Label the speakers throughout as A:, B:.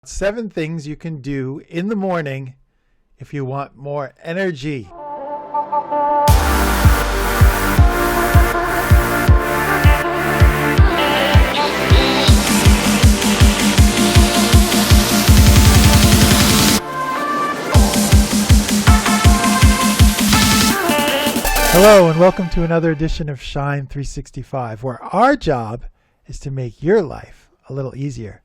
A: 7 things you can do in the morning if you want more energy. Hello and welcome to another edition of Shine 365, where our job is to make your life a little easier.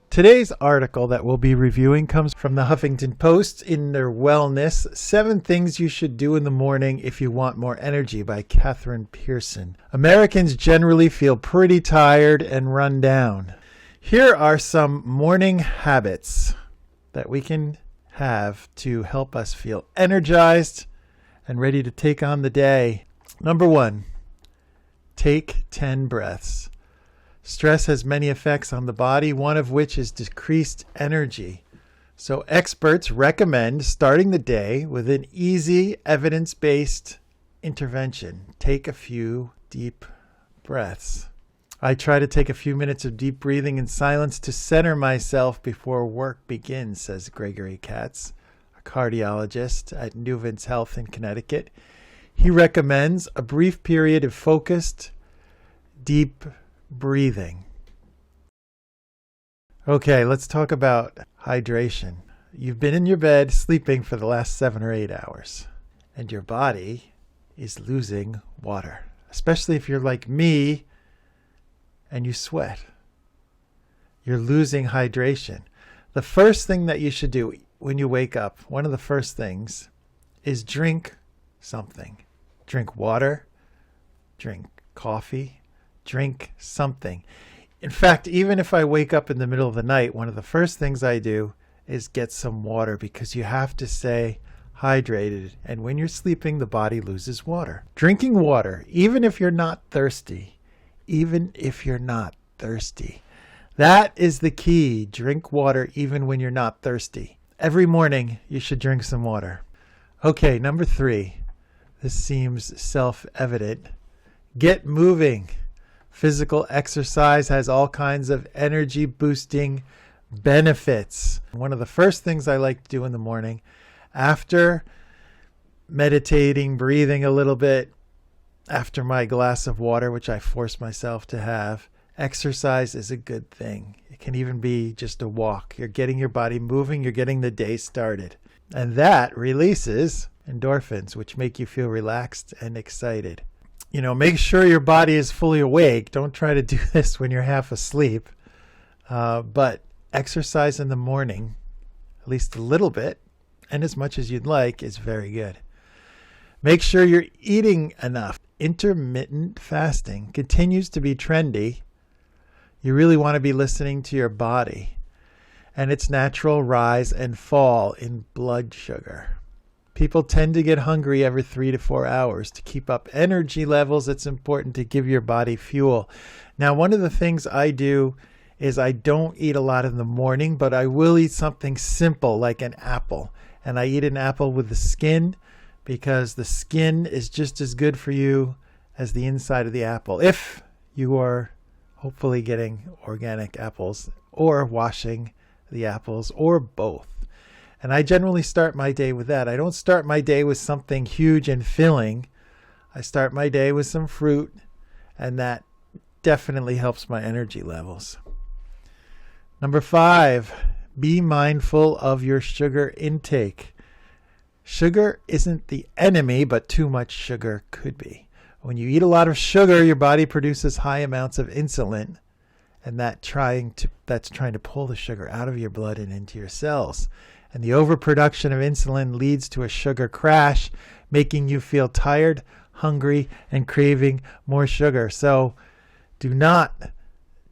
A: Today's article that we'll be reviewing comes from the Huffington Post in their Wellness, 7 Things You Should Do in the Morning If You Want More Energy by Catherine Pearson. Americans generally feel pretty tired and run down. Here are some morning habits that we can have to help us feel energized and ready to take on the day. Number 1, take 10 breaths. Stress has many effects on the body, one of which is decreased energy. So experts recommend starting the day with an easy, evidence-based intervention. Take a few deep breaths. I try to take a few minutes of deep breathing in silence to center myself before work begins, says Gregory Katz, a cardiologist at Nuvance Health in Connecticut. He recommends a brief period of focused, deep breathing. Okay, let's talk about hydration. You've been in your bed sleeping for the last 7 or 8 hours, and your body is losing water, especially if you're like me and you sweat. You're losing hydration. The first thing that you should do when you wake up, one of the first things, is drink something. Drink water, drink coffee, drink something. In fact, even if I wake up in the middle of the night, one of the first things I do is get some water, because you have to stay hydrated. And when you're sleeping, the body loses water. Drinking water, even if you're not thirsty, that is the key. Drink water even when you're not thirsty. Every morning, you should drink some water. Okay, number 3. This seems self-evident. Get moving. Physical exercise has all kinds of energy boosting benefits. One of the first things I like to do in the morning, after meditating, breathing a little bit, after my glass of water, which I force myself to have, exercise is a good thing. It can even be just a walk. You're getting your body moving, you're getting the day started. And that releases endorphins, which make you feel relaxed and excited. Make sure your body is fully awake. Don't try to do this when you're half asleep. But exercise in the morning, at least a little bit, and as much as you'd like, is very good. Make sure you're eating enough. Intermittent fasting continues to be trendy. You really want to be listening to your body and its natural rise and fall in blood sugar. People tend to get hungry every 3 to 4 hours. To keep up energy levels, it's important to give your body fuel. Now, one of the things I do is I don't eat a lot in the morning, but I will eat something simple like an apple. And I eat an apple with the skin, because the skin is just as good for you as the inside of the apple, if you are hopefully getting organic apples or washing the apples or both. And I generally start my day with that. I don't start my day with something huge and filling. I start my day with some fruit, and that definitely helps my energy levels. Number 5, be mindful of your sugar intake. Sugar isn't the enemy, but too much sugar could be. When you eat a lot of sugar, your body produces high amounts of insulin, and that's trying to pull the sugar out of your blood and into your cells. And the overproduction of insulin leads to a sugar crash, making you feel tired, hungry, and craving more sugar. So do not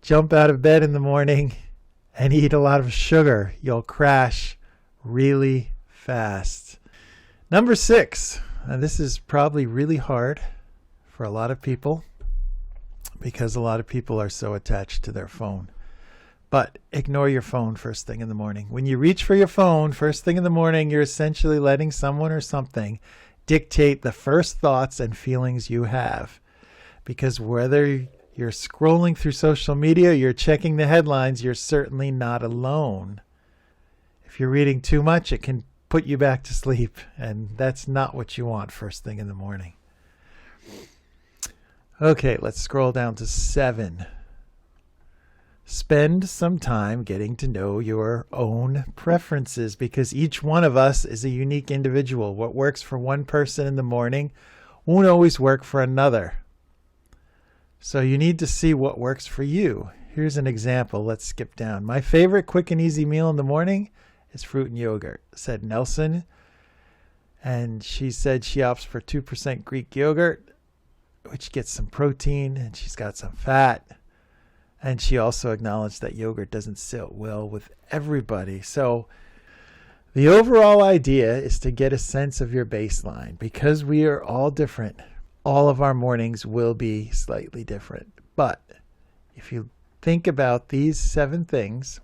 A: jump out of bed in the morning and eat a lot of sugar. You'll crash really fast. Number 6, and this is probably really hard for a lot of people, because a lot of people are so attached to their phone. But ignore your phone first thing in the morning. When you reach for your phone first thing in the morning, you're essentially letting someone or something dictate the first thoughts and feelings you have. Because whether you're scrolling through social media, you're checking the headlines, you're certainly not alone. If you're reading too much, it can put you back to sleep, and that's not what you want first thing in the morning. Okay, let's scroll down to 7. Spend some time getting to know your own preferences, because each one of us is a unique individual. What works for one person in the morning won't always work for another. So you need to see what works for you. Here's an example. Let's skip down. My favorite quick and easy meal in the morning is fruit and yogurt, said Nelson. And she said she opts for 2% Greek yogurt, which gets some protein, and she's got some fat. And she also acknowledged that yogurt doesn't sit well with everybody. So the overall idea is to get a sense of your baseline. Because we are all different, all of our mornings will be slightly different. But if you think about these 7 things,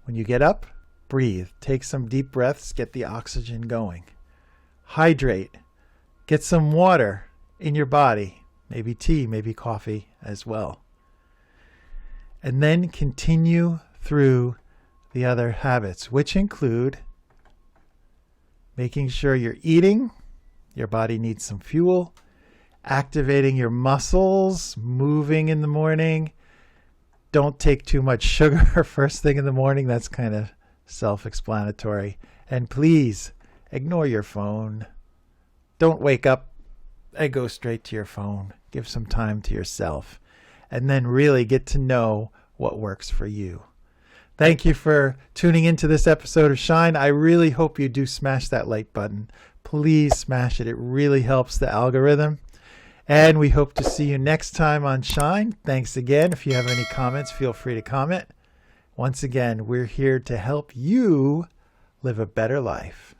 A: when you get up, breathe, take some deep breaths, get the oxygen going. Hydrate, get some water in your body, maybe tea, maybe coffee as well. And then continue through the other habits, which include making sure you're eating, your body needs some fuel, activating your muscles, moving in the morning. Don't take too much sugar first thing in the morning. That's kind of self-explanatory. And please ignore your phone. Don't wake up and go straight to your phone. Give some time to yourself. And then really get to know what works for you. Thank you for tuning into this episode of Shine. I really hope you do smash that like button. Please smash it. It really helps the algorithm. And we hope to see you next time on Shine. Thanks again. If you have any comments, feel free to comment. Once again, we're here to help you live a better life.